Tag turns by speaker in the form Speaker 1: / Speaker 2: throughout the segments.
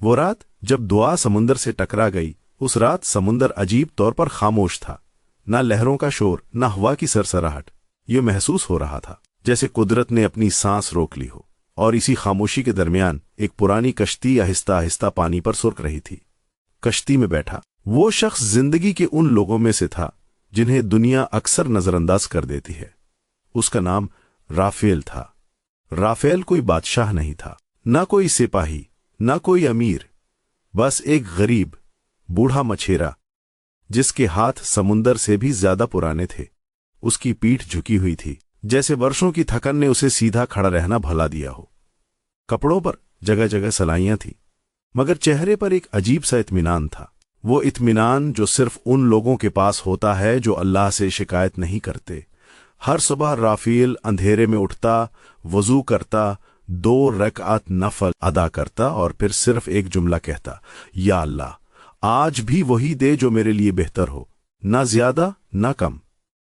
Speaker 1: वो रात जब दुआ समुंदर से टकरा गई, उस रात समुंदर अजीब तौर पर खामोश था। ना लहरों का शोर, ना हवा की सरसराहट। ये महसूस हो रहा था जैसे कुदरत ने अपनी सांस रोक ली हो। और इसी खामोशी के दरमियान एक पुरानी कश्ती आहिस्ता आहिस्ता पानी पर सुरक रही थी। कश्ती में बैठा वो शख्स जिंदगी के उन लोगों में से था जिन्हें दुनिया अक्सर नजरअंदाज कर देती है। उसका नाम राफेल था। राफेल कोई बादशाह नहीं था, ना कोई सिपाही, ना कोई अमीर, बस एक गरीब बूढ़ा मछेरा जिसके हाथ समुंदर से भी ज्यादा पुराने थे। उसकी पीठ झुकी हुई थी, जैसे वर्षों की थकन ने उसे सीधा खड़ा रहना भला दिया हो। कपड़ों पर जगह जगह सलाइयां थी, मगर चेहरे पर एक अजीब सा इत्मीनान था। वो इत्मीनान जो सिर्फ उन लोगों के पास होता है जो अल्लाह से शिकायत नहीं करते। हर सुबह राफेल अंधेरे में उठता, वजू करता, 2 रकात नफल अदा करता और फिर सिर्फ एक जुमला कहता, या अल्लाह, आज भी वही दे जो मेरे लिए बेहतर हो, ना ज्यादा ना कम।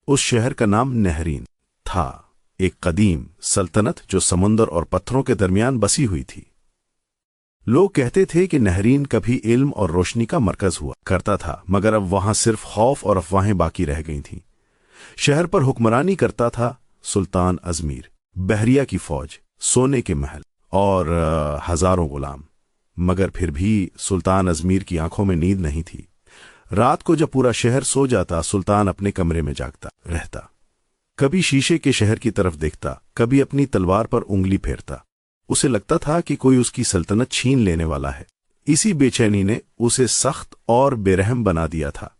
Speaker 1: उस शहर का नाम नहरीन था, एक कदीम सल्तनत जो समुंदर और पत्थरों के दरमियान बसी हुई थी। लोग कहते थे कि नहरीन कभी इल्म और रोशनी का मरकज हुआ करता था, मगर अब वहां सिर्फ खौफ और अफवाहें बाकी रह गई थीं। शहर पर हुक्मरानी करता था सुल्तान अजमीर, बहरिया की फौज, सोने के महल और हजारों गुलाम। मगर फिर भी सुल्तान अजमीर की आंखों में नींद नहीं थी। रात को जब पूरा शहर सो जाता, सुल्तान अपने कमरे में जागता रहता। कभी शीशे के शहर की तरफ देखता, कभी अपनी तलवार पर उंगली फेरता। उसे लगता था कि कोई उसकी सल्तनत छीन लेने वाला है। इसी बेचैनी ने उसे सख्त और बेरहम बना दिया था।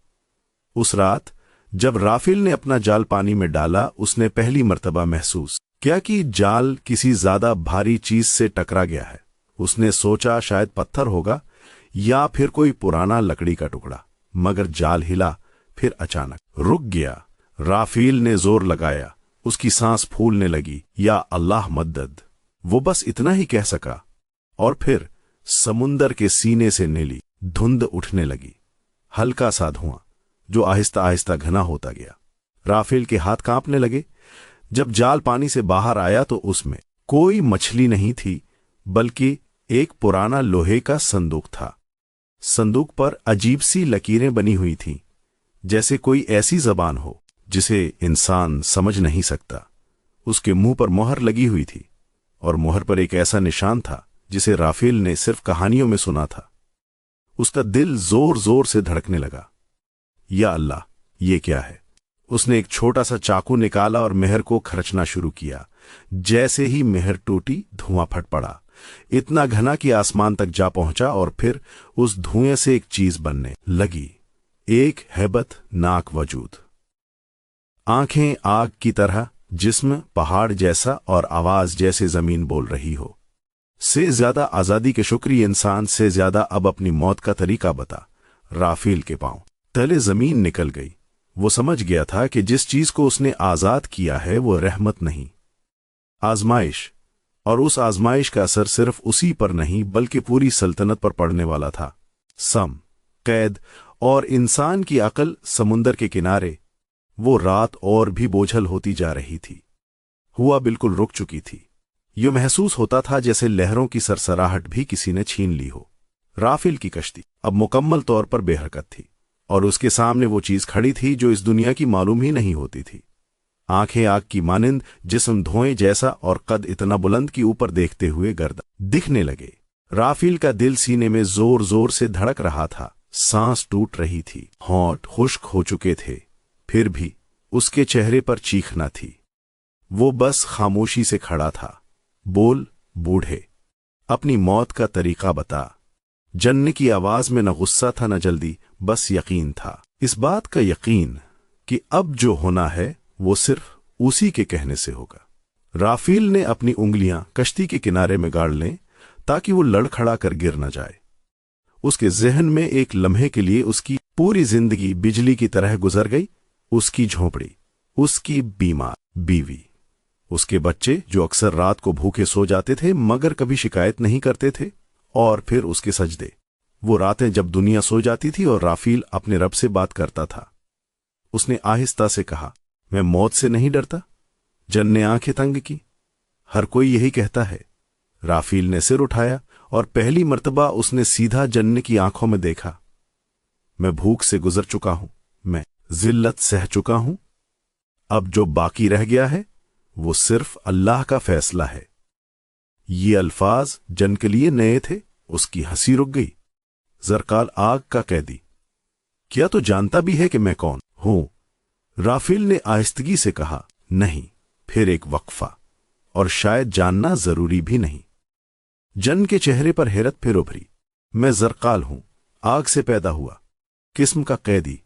Speaker 1: उस रात जब राफेल ने अपना जाल पानी में डाला, उसने पहली मर्तबा महसूस किया कि जाल किसी ज्यादा भारी चीज से टकरा गया है। उसने सोचा शायद पत्थर होगा या फिर कोई पुराना लकड़ी का टुकड़ा, मगर जाल हिला, फिर अचानक रुक गया। राफेल ने जोर लगाया, उसकी सांस फूलने लगी। या अल्लाह मदद, वो बस इतना ही कह सका। और फिर समुंदर के सीने से नीली धुंध उठने लगी, हल्का सा धुआं जो आहिस्ता आहिस्ता घना होता गया। राफेल के हाथ कांपने लगे। जब जाल पानी से बाहर आया तो उसमें कोई मछली नहीं थी, बल्कि एक पुराना लोहे का संदूक था। संदूक पर अजीब सी लकीरें बनी हुई थीं, जैसे कोई ऐसी जबान हो जिसे इंसान समझ नहीं सकता। उसके मुंह पर मोहर लगी हुई थी, और मोहर पर एक ऐसा निशान था जिसे राफेल ने सिर्फ कहानियों में सुना था। उसका दिल जोर जोर से धड़कने लगा। या अल्लाह, ये क्या है? उसने एक छोटा सा चाकू निकाला और मेहर को खरचना शुरू किया। जैसे ही मेहर टूटी, धुआं फट पड़ा, इतना घना कि आसमान तक जा पहुंचा, और फिर उस धुएं से एक चीज बनने लगी, एक हैबत नाक वजूद। आंखें आग की तरह, जिस्म पहाड़ जैसा और आवाज जैसे जमीन बोल रही हो। से ज्यादा आजादी के शुक्रिया इंसान से ज्यादा अब अपनी मौत का तरीका बता। राफेल के पांव तले जमीन निकल गई। वो समझ गया था कि जिस चीज को उसने आजाद किया है वो रहमत नहीं, आजमाइश। और उस आजमाइश का असर सिर्फ उसी पर नहीं बल्कि पूरी सल्तनत पर पड़ने वाला था। सम, कैद और इंसान की अकल समुंदर के किनारे। वो रात और भी बोझल होती जा रही थी। हुआ बिल्कुल रुक चुकी थी। ये महसूस होता था जैसे लहरों की सरसराहट भी किसी ने छीन ली हो। राफेल की कश्ती अब मुकम्मल तौर पर बेहरकत थी, और उसके सामने वो चीज खड़ी थी जो इस दुनिया की मालूम ही नहीं होती थी। आंखें आग की मानिंद, जिस्म धुएं जैसा और कद इतना बुलंद कि ऊपर देखते हुए गर्दन दिखने लगे। राफेल का दिल सीने में जोर जोर से धड़क रहा था। सांस टूट रही थी, होंठ खुश्क हो चुके थे। फिर भी उसके चेहरे पर चीख न थी। वो बस खामोशी से खड़ा था। बोल बूढ़े, अपनी मौत का तरीका बता। जन्ने की आवाज में न गुस्सा था न जल्दी, बस यकीन था। इस बात का यकीन कि अब जो होना है वो सिर्फ उसी के कहने से होगा। राफेल ने अपनी उंगलियां कश्ती के किनारे में गाड़ लें ताकि वो लड़खड़ा कर गिर न जाए। उसके जहन में एक लम्हे के लिए उसकी पूरी जिंदगी बिजली की तरह गुजर गई। उसकी झोंपड़ी, उसकी बीमार बीवी, उसके बच्चे जो अक्सर रात को भूखे सो जाते थे मगर कभी शिकायत नहीं करते थे, और फिर उसके सजदे, वो रातें जब दुनिया सो जाती थी और राफेल अपने रब से बात करता था। उसने आहिस्ता से कहा, मैं मौत से नहीं डरता। जन ने आंखें तंग की। हर कोई यही कहता है। राफेल ने सिर उठाया और पहली मर्तबा उसने सीधा जन्न की आंखों में देखा। मैं भूख से गुजर चुका हूं, मैं जिल्लत सह चुका हूं, अब जो बाकी रह गया है वो सिर्फ अल्लाह का फैसला है। ये अल्फाज जन के लिए नए थे। उसकी हंसी रुक गई। जरकाल आग का कैदी, क्या तो जानता भी है कि मैं कौन हूं? राफिल ने आहिस्तगी से कहा, नहीं। फिर एक वक्फा, और शायद जानना जरूरी भी नहीं। जन के चेहरे पर हैरत फिर उभरी। मैं जरकाल हूं, आग से पैदा हुआ किस्म का कैदी।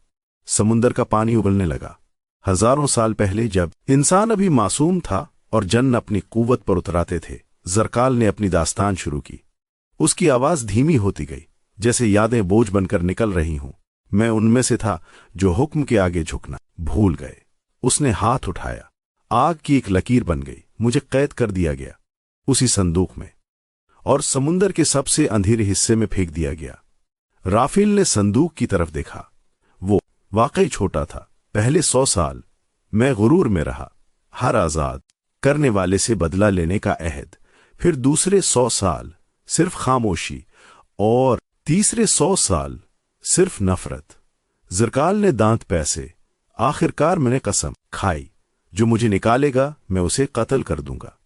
Speaker 1: समुंदर का पानी उबलने लगा। हजारों साल पहले जब इंसान अभी मासूम था और जन्न अपनी कुव्वत पर उतराते थे, जरकाल ने अपनी दास्तान शुरू की। उसकी आवाज धीमी होती गई, जैसे यादें बोझ बनकर निकल रही हूं। मैं उनमें से था जो हुक्म के आगे झुकना भूल गए। उसने हाथ उठाया, आग की एक लकीर बन गई। मुझे कैद कर दिया गया उसी संदूक में, और समुंदर के सबसे अंधेरे हिस्से में फेंक दिया गया। राफिल ने संदूक की तरफ देखा। वो वाकई छोटा था। पहले 100 साल मैं गुरूर में रहा, हर आजाद करने वाले से बदला लेने का अहद। फिर दूसरे 100 साल सिर्फ खामोशी, और तीसरे 100 साल सिर्फ नफरत। जरकाल ने दांत पैसे। आखिरकार मैंने कसम खाई, जो मुझे निकालेगा मैं उसे कत्ल कर दूंगा।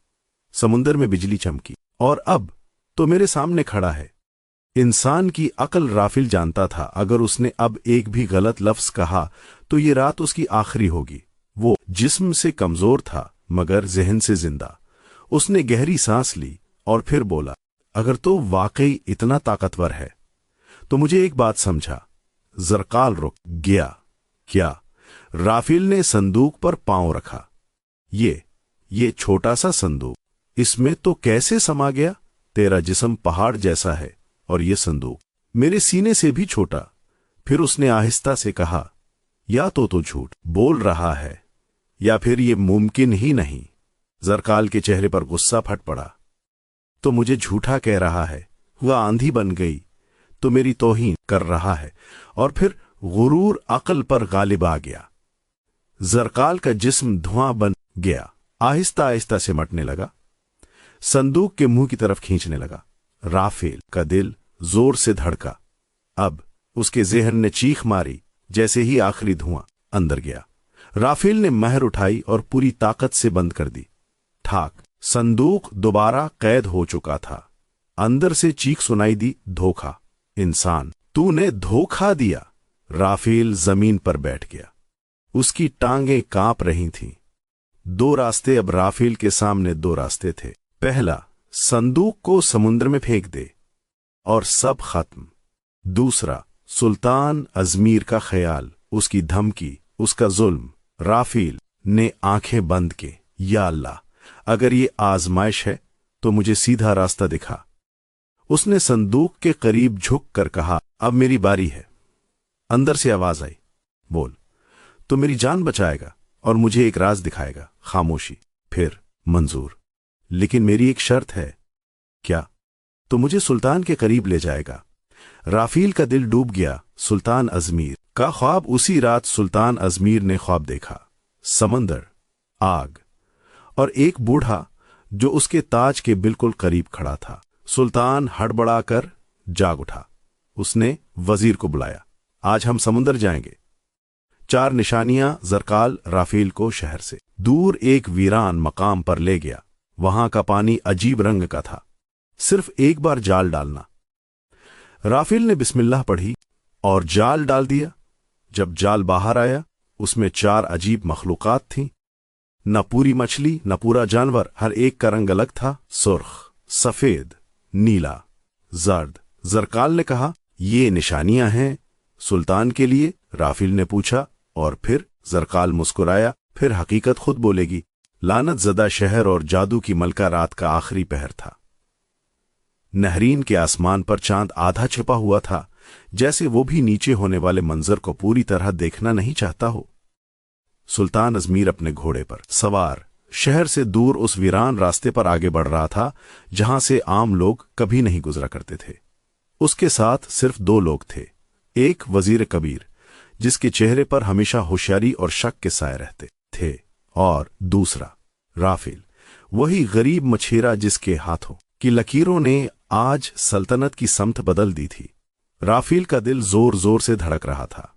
Speaker 1: समुंदर में बिजली चमकी, और अब तो मेरे सामने खड़ा है। इंसान की अकल राफिल जानता था, अगर उसने अब एक भी गलत लफ्ज कहा तो ये रात उसकी आखिरी होगी। वो जिस्म से कमजोर था मगर जहन से जिंदा। उसने गहरी सांस ली और फिर बोला, अगर तो वाकई इतना ताकतवर है तो मुझे एक बात समझा। जरकाल रुक गया। क्या? राफिल ने संदूक पर पांव रखा। ये छोटा सा संदूक, इसमें तो कैसे समा गया? तेरा जिस्म पहाड़ जैसा है और ये संदूक मेरे सीने से भी छोटा। फिर उसने आहिस्ता से कहा, या तो झूठ बोल रहा है या फिर ये मुमकिन ही नहीं। जरकाल के चेहरे पर गुस्सा फट पड़ा। तो मुझे झूठा कह रहा है, वह आंधी बन गई तो मेरी तौहीन कर रहा है। और फिर गुरूर अकल पर गालिब आ गया। जरकाल का जिस्म धुआं बन गया, आहिस्ता आहिस्ता सिमटने लगा, संदूक के मुंह की तरफ खींचने लगा। राफेल का दिल जोर से धड़का। अब उसके ज़हन ने चीख मारी जैसे ही आखिरी धुआं अंदर गया। राफेल ने महर उठाई और पूरी ताकत से बंद कर दी। ठाक, संदूक दोबारा कैद हो चुका था। अंदर से चीख सुनाई दी, धोखा इंसान, तूने धोखा दिया। राफेल जमीन पर बैठ गया। उसकी टांगें कांप रही थीं। 2 रास्ते, अब राफेल के सामने 2 रास्ते थे। पहला, संदूक को समुद्र में फेंक दे और सब खत्म। दूसरा, सुल्तान अजमीर का ख्याल, उसकी धमकी, उसका जुल्म। राफेल ने आंखें बंद के, या अल्लाह, अगर ये आजमाइश है तो मुझे सीधा रास्ता दिखा। उसने संदूक के करीब झुक कर कहा, अब मेरी बारी है। अंदर से आवाज आई, बोल, तो मेरी जान बचाएगा और मुझे एक राज दिखाएगा। खामोशी। फिर, मंजूर, लेकिन मेरी एक शर्त है। क्या? तो मुझे सुल्तान के करीब ले जाएगा। राफेल का दिल डूब गया। सुल्तान अजमीर का ख्वाब। उसी रात सुल्तान अजमीर ने ख्वाब देखा, समंदर, आग और एक बूढ़ा जो उसके ताज के बिल्कुल करीब खड़ा था। सुल्तान हड़बड़ाकर जाग उठा। उसने वजीर को बुलाया, आज हम समुंदर जाएंगे। 4 निशानियां। जरकाल राफेल को शहर से दूर एक वीरान मकाम पर ले गया। वहां का पानी अजीब रंग का था। सिर्फ एक बार जाल डालना। राफेल ने बिस्मिल्लाह पढ़ी और जाल डाल दिया। जब जाल बाहर आया, उसमें 4 अजीब मखलूकात थीं। न पूरी मछली, न पूरा जानवर, हर एक का रंग अलग था, सुर्ख, सफेद, नीला, जर्द। जरकाल ने कहा, ये निशानियां हैं सुल्तान के लिए। राफेल ने पूछा, और फिर? जरकाल मुस्कुराया, फिर हकीकत खुद बोलेगी। लानत ज़दा शहर और जादू की मलका रात का आखिरी पहर था। नहरीन के आसमान पर चांद आधा छिपा हुआ था, जैसे वो भी नीचे होने वाले मंजर को पूरी तरह देखना नहीं चाहता हो। सुल्तान अजमीर अपने घोड़े पर सवार शहर से दूर उस वीरान रास्ते पर आगे बढ़ रहा था, जहां से आम लोग कभी नहीं गुजरा करते थे। उसके साथ सिर्फ 2 लोग थे। एक वजीर कबीर, जिसके चेहरे पर हमेशा होशियारी और शक के साए रहते थे, और दूसरा राफेल, वही गरीब मछेरा जिसके हाथों कि लकीरों ने आज सल्तनत की समत बदल दी थी। राफील का दिल जोर जोर से धड़क रहा था।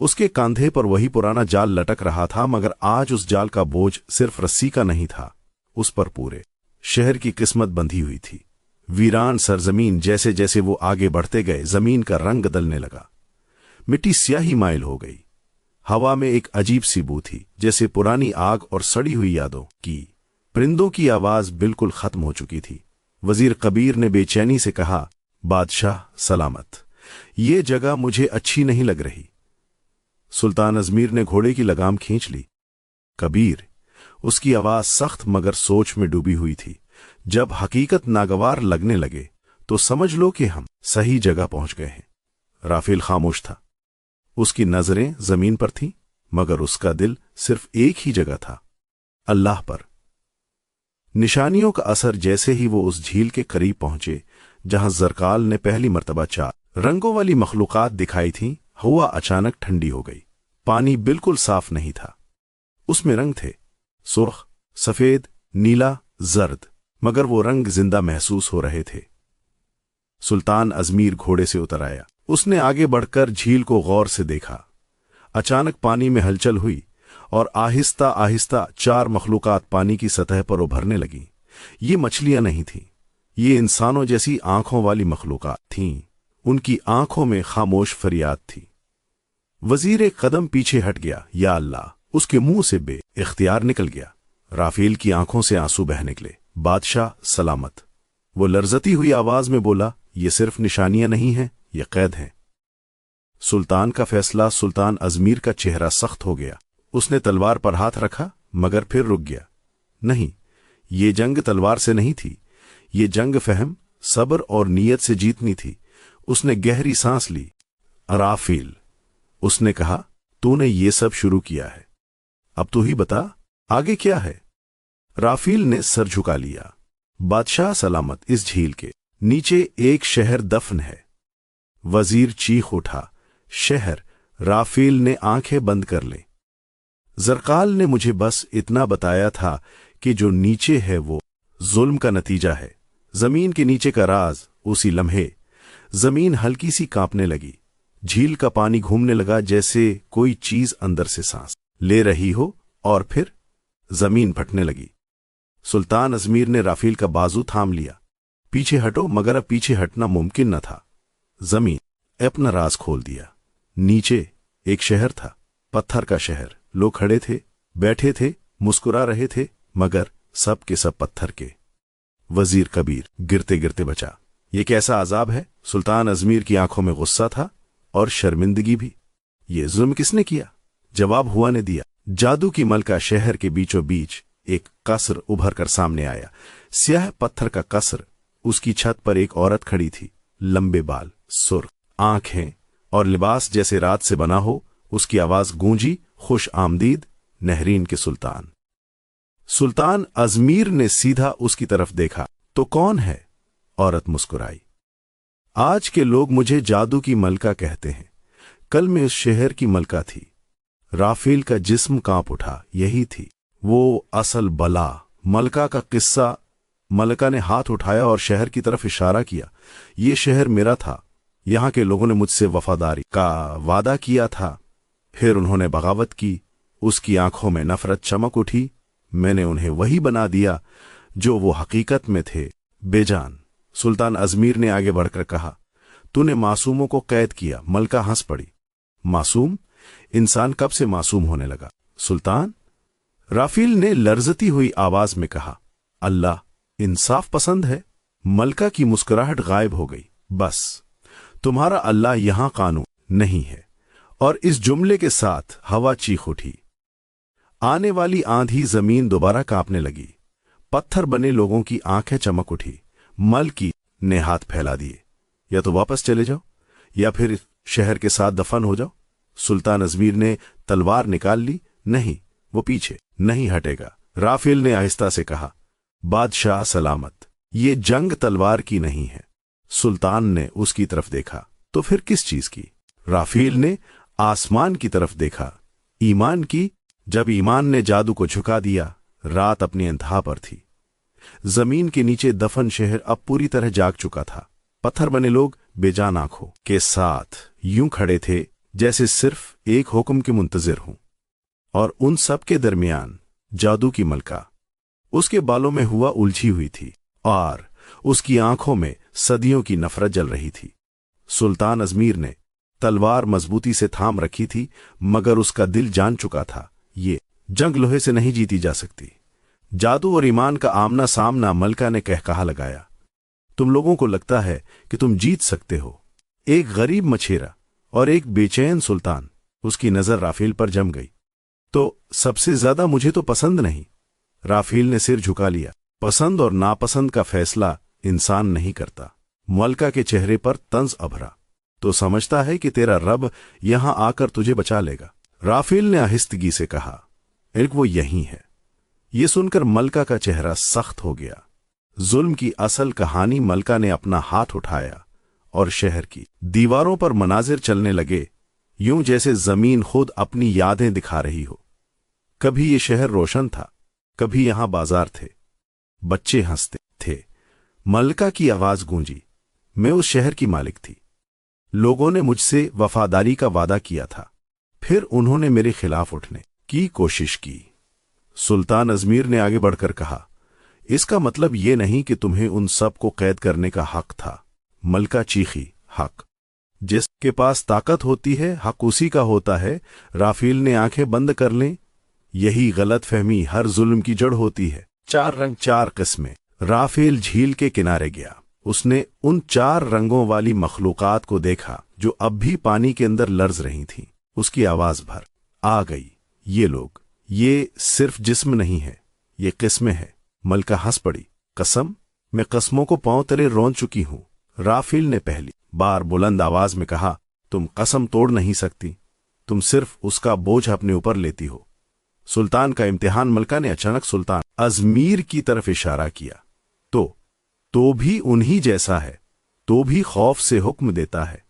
Speaker 1: उसके कंधे पर वही पुराना जाल लटक रहा था, मगर आज उस जाल का बोझ सिर्फ रस्सी का नहीं था, उस पर पूरे शहर की किस्मत बंधी हुई थी। वीरान सरजमीन, जैसे जैसे वो आगे बढ़ते गए जमीन का रंग बदलने लगा। मिट्टी स्याही माइल हो गई। हवा में एक अजीब सी बू थी, जैसे पुरानी आग और सड़ी हुई यादों की। परिंदों की आवाज बिल्कुल खत्म हो चुकी थी। वजीर कबीर ने बेचैनी से कहा, बादशाह सलामत, ये जगह मुझे अच्छी नहीं लग रही। सुल्तान अजमीर ने घोड़े की लगाम खींच ली। कबीर, उसकी आवाज सख्त मगर सोच में डूबी हुई थी। जब हकीकत नागवार लगने लगे तो समझ लो कि हम सही जगह पहुंच गए हैं। राफेल खामोश था। उसकी नजरें जमीन पर थीं, मगर उसका दिल सिर्फ एक ही जगह था, अल्लाह पर। निशानियों का असर जैसे ही वो उस झील के करीब पहुंचे जहां जरकाल ने पहली मर्तबा चार रंगों वाली मखलूकात दिखाई थीं, हवा अचानक ठंडी हो गई। पानी बिल्कुल साफ नहीं था। उसमें रंग थे, सुर्ख, सफेद, नीला, जर्द, मगर वो रंग जिंदा महसूस हो रहे थे। सुल्तान अजमीर घोड़े से उतर आया। उसने आगे बढ़कर झील को गौर से देखा। अचानक पानी में हलचल हुई और आहिस्ता आहिस्ता चार मखलूकात पानी की सतह पर उभरने लगीं। ये मछलियां नहीं थीं, ये इंसानों जैसी आंखों वाली मखलूकात थीं। उनकी आंखों में खामोश फरियाद थी। वजीर एक कदम पीछे हट गया। या अल्लाह, उसके मुंह से बे इख्तियार निकल गया। राफेल की आंखों से आंसू बह निकले। बादशाह सलामत, वो लर्जती हुई आवाज में बोला, ये सिर्फ निशानियां नहीं हैं, ये कैद हैं। सुल्तान का फैसला। सुल्तान अजमीर का चेहरा सख्त हो गया। उसने तलवार पर हाथ रखा, मगर फिर रुक गया। नहीं, ये जंग तलवार से नहीं थी, ये जंग फहम, सब्र और नीयत से जीतनी थी। उसने गहरी सांस ली। राफेल, उसने कहा, तूने ये सब शुरू किया है, अब तू ही बता आगे क्या है। राफेल ने सर झुका लिया। बादशाह सलामत, इस झील के नीचे एक शहर दफन है। वजीर चीख उठा, शहर? राफेल ने आंखें बंद कर ली। जरकाल ने मुझे बस इतना बताया था कि जो नीचे है वो जुल्म का नतीजा है। जमीन के नीचे का राज। उसी लम्हे जमीन हल्की सी कांपने लगी। झील का पानी घूमने लगा, जैसे कोई चीज अंदर से सांस ले रही हो, और फिर जमीन फटने लगी। सुल्तान अजमीर ने राफेल का बाजू थाम लिया। पीछे हटो, मगर अब पीछे हटना मुमकिन न था। जमीन अपना राज खोल दिया। नीचे एक शहर था, पत्थर का शहर। लोग खड़े थे, बैठे थे, मुस्कुरा रहे थे, मगर सब के सब पत्थर के। वजीर कबीर गिरते गिरते बचा। ये कैसा अजाब है? सुल्तान अजमीर की आंखों में गुस्सा था और शर्मिंदगी भी। ये जुल्म किसने किया? जवाब हुआ ने दिया। जादू की मलका शहर के बीचों बीच एक कसर उभर कर सामने आया। स्याह पत्थर का कसर। उसकी छत पर एक औरत खड़ी थी। लंबे बाल, सुर्ख आंखें और लिबास जैसे रात से बना हो। उसकी आवाज गूंजी, खुश आमदीद, नहरीन के सुल्तान। सुल्तान अजमीर ने सीधा उसकी तरफ देखा। तो कौन है? औरत मुस्कुराई। आज के लोग मुझे जादू की मलका कहते हैं, कल मैं उस शहर की मलका थी। राफेल का जिस्म कांप उठा। यही थी वो असल बला। मलका का किस्सा। मलका ने हाथ उठाया और शहर की तरफ इशारा किया। ये शहर मेरा था। यहां के लोगों ने मुझसे वफादारी का वादा किया था, फिर उन्होंने बगावत की। उसकी आंखों में नफरत चमक उठी। मैंने उन्हें वही बना दिया जो वो हकीकत में थे, बेजान। सुल्तान अजमीर ने आगे बढ़कर कहा, तूने मासूमों को कैद किया। मलका हंस पड़ी। मासूम? इंसान कब से मासूम होने लगा? सुल्तान, राफेल ने लर्जती हुई आवाज में कहा, अल्लाह इंसाफ पसंद है। मलका की मुस्कुराहट गायब हो गई। बस, तुम्हारा अल्लाह यहां कानून नहीं है। और इस जुमले के साथ हवा चीख उठी। आने वाली आंधी जमीन दोबारा कांपने लगी। पत्थर बने लोगों की आंखें चमक उठी। मलकी ने हाथ फैला दिए। या तो वापस चले जाओ, या फिर शहर के साथ दफन हो जाओ। सुल्तान अजमीर ने तलवार निकाल ली। नहीं, वो पीछे नहीं हटेगा। राफेल ने आहिस्ता से कहा, बादशाह सलामत, ये जंग तलवार की नहीं है। सुल्तान ने उसकी तरफ देखा। तो फिर किस चीज की? राफेल ने आसमान की तरफ देखा। ईमान की। जब ईमान ने जादू को झुका दिया, रात अपनी इंतहा पर थी। जमीन के नीचे दफन शहर अब पूरी तरह जाग चुका था। पत्थर बने लोग बेजान आंखों के साथ यूं खड़े थे जैसे सिर्फ एक हुक्म के मुंतजिर हों। और उन सब के दरमियान जादू की मलका उसके बालों में हुआ उलझी हुई थी और उसकी आंखों में सदियों की नफरत जल रही थी। सुल्तान अजमीर ने तलवार मजबूती से थाम रखी थी, मगर उसका दिल जान चुका था ये जंग लोहे से नहीं जीती जा सकती। जादू और ईमान का आमना सामना मलका ने कहकहा लगाया, तुम लोगों को लगता है कि तुम जीत सकते हो। एक गरीब मछेरा और एक बेचैन सुल्तान। उसकी नजर राफेल पर जम गई। तो सबसे ज्यादा मुझे तो पसंद नहीं। राफेल ने सिर झुका लिया। पसंद और नापसंद का फैसला इंसान नहीं करता। मलका के चेहरे पर तंज अभरा। तो समझता है कि तेरा रब यहां आकर तुझे बचा लेगा? राफेल ने आहिस्तगी से कहा, एक वो यही है। ये सुनकर मलका का चेहरा सख्त हो गया। जुल्म की असल कहानी। मलका ने अपना हाथ उठाया और शहर की दीवारों पर मनाजिर चलने लगे, यूं जैसे जमीन खुद अपनी यादें दिखा रही हो। कभी ये शहर रोशन था, कभी यहां बाजार थे, बच्चे हंसते थे। मलका की आवाज गूंजी, मैं उस शहर की मालिक थी। लोगों ने मुझसे वफादारी का वादा किया था, फिर उन्होंने मेरे खिलाफ उठने की कोशिश की। सुल्तान अजमीर ने आगे बढ़कर कहा, इसका मतलब यह नहीं कि तुम्हें उन सब को कैद करने का हक था। मलका चीखी, हक? जिसके पास ताकत होती है हक उसी का होता है। राफेल ने आंखें बंद कर लें। यही गलत फहमी हर जुल्म की जड़ होती है। 4 रंग 4 किस्में। राफेल झील के किनारे गया। उसने उन 4 रंगों वाली मखलूकात को देखा जो अब भी पानी के अंदर लर्ज रही थीं। उसकी आवाज भर आ गई, ये लोग, ये सिर्फ जिस्म नहीं है, ये किस्में हैं। मलका हंस पड़ी, कसम? मैं कस्मों को पांव तले रौंद चुकी हूं। राफेल ने पहली बार बुलंद आवाज में कहा, तुम कसम तोड़ नहीं सकती, तुम सिर्फ उसका बोझ अपने ऊपर लेती हो। सुल्तान का इम्तिहान। मलका ने अचानक सुल्तान अजमीर की तरफ इशारा किया। तो भी उन्हीं जैसा है, तो भी खौफ से हुक्म देता है,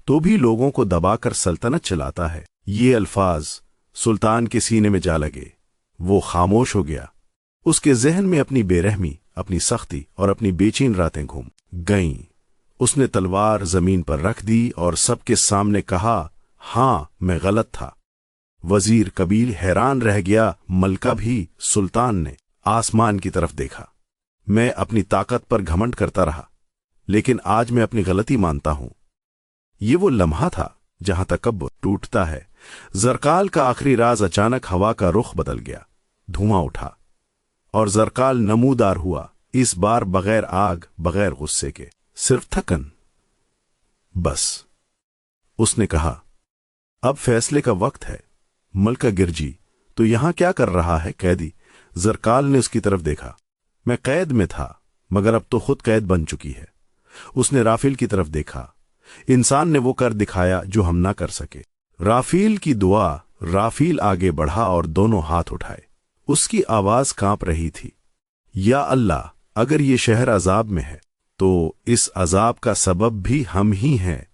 Speaker 1: तो भी लोगों को दबाकर सल्तनत चलाता है। ये अल्फाज सुल्तान के सीने में जा लगे। वो खामोश हो गया। उसके जहन में अपनी बेरहमी, अपनी सख्ती और अपनी बेचैन रातें घूम गईं। उसने तलवार जमीन पर रख दी और सबके सामने कहा, हां, मैं गलत था। वजीर कबील हैरान रह गया, मलका भी। सुल्तान ने आसमान की तरफ देखा। मैं अपनी ताकत पर घमंड करता रहा, लेकिन आज मैं अपनी गलती मानता हूं। ये वो लम्हा था जहां तकब्बुर टूटता है। जरकाल का आखिरी राज। अचानक हवा का रुख बदल गया। धुआं उठा और जरकाल नमूदार हुआ। इस बार बगैर आग, बगैर गुस्से के, सिर्फ थकन। बस, उसने कहा, अब फैसले का वक्त है। मलका गिरजी, तो यहां क्या कर रहा है कैदी? जरकाल ने उसकी तरफ देखा। मैं कैद में था, मगर अब तो खुद कैद बन चुकी है। उसने राफेल की तरफ देखा। इंसान ने वो कर दिखाया जो हम ना कर सके। राफेल की दुआ। राफेल आगे बढ़ा और दोनों हाथ उठाए। उसकी आवाज कांप रही थी, या अल्लाह, अगर ये शहर अजाब में है तो इस अजाब का सबब भी हम ही हैं।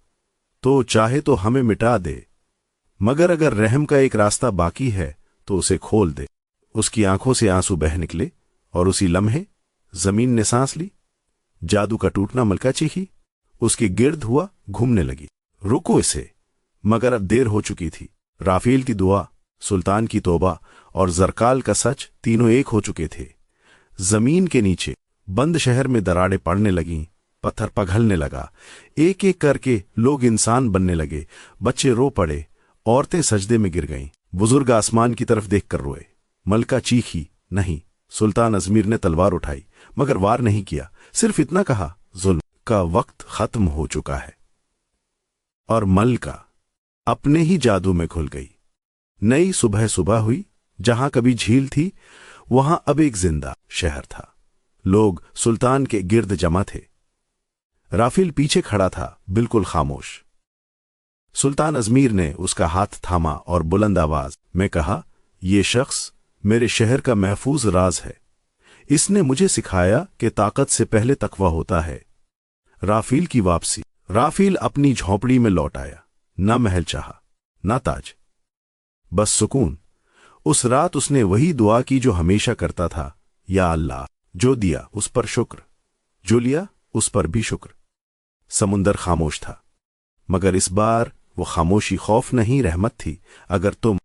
Speaker 1: तो चाहे तो हमें मिटा दे, मगर अगर रहम का एक रास्ता बाकी है तो उसे खोल दे। उसकी आंखों से आंसू बह निकले और उसी लम्हे जमीन ने सांस ली। जादू का टूटना। मलका चीखी, उसके गिर्द हुआ, घूमने लगी। रुको इसे। मगर अब देर हो चुकी थी। राफेल की दुआ, सुल्तान की तौबा और जरकाल का सच तीनों एक हो चुके थे। जमीन के नीचे बंद शहर में दरारें पड़ने लगीं। पत्थर पिघलने लगा। एक एक करके लोग इंसान बनने लगे। बच्चे रो पड़े, औरतें सजदे में गिर गईं। बुजुर्ग आसमान की तरफ देखकर रोए। मलका चीखी, नहीं। सुल्तान अजमीर ने तलवार उठाई, मगर वार नहीं किया। सिर्फ इतना कहा, जुल्म का वक्त खत्म हो चुका है। और मलका अपने ही जादू में घुल गई। नई सुबह सुबह हुई। जहां कभी झील थी, वहां अब एक जिंदा शहर था। लोग सुल्तान के गिर्द जमा थे। राफेल पीछे खड़ा था, बिल्कुल खामोश। सुल्तान अजमीर ने उसका हाथ थामा और बुलंद आवाज में कहा, यह शख्स मेरे शहर का महफूज राज है। इसने मुझे सिखाया कि ताकत से पहले तकवा होता है। राफेल की वापसी। राफेल अपनी झोंपड़ी में लौट आया। न महल चाहा, न ताज, बस सुकून। उस रात उसने वही दुआ की जो हमेशा करता था, या अल्लाह, جو دیا اس پر شکر، جو لیا اس پر بھی شکر۔ سمندر خاموش تھا، مگر اس بار وہ خاموشی خوف نہیں رحمت تھی۔ اگر تم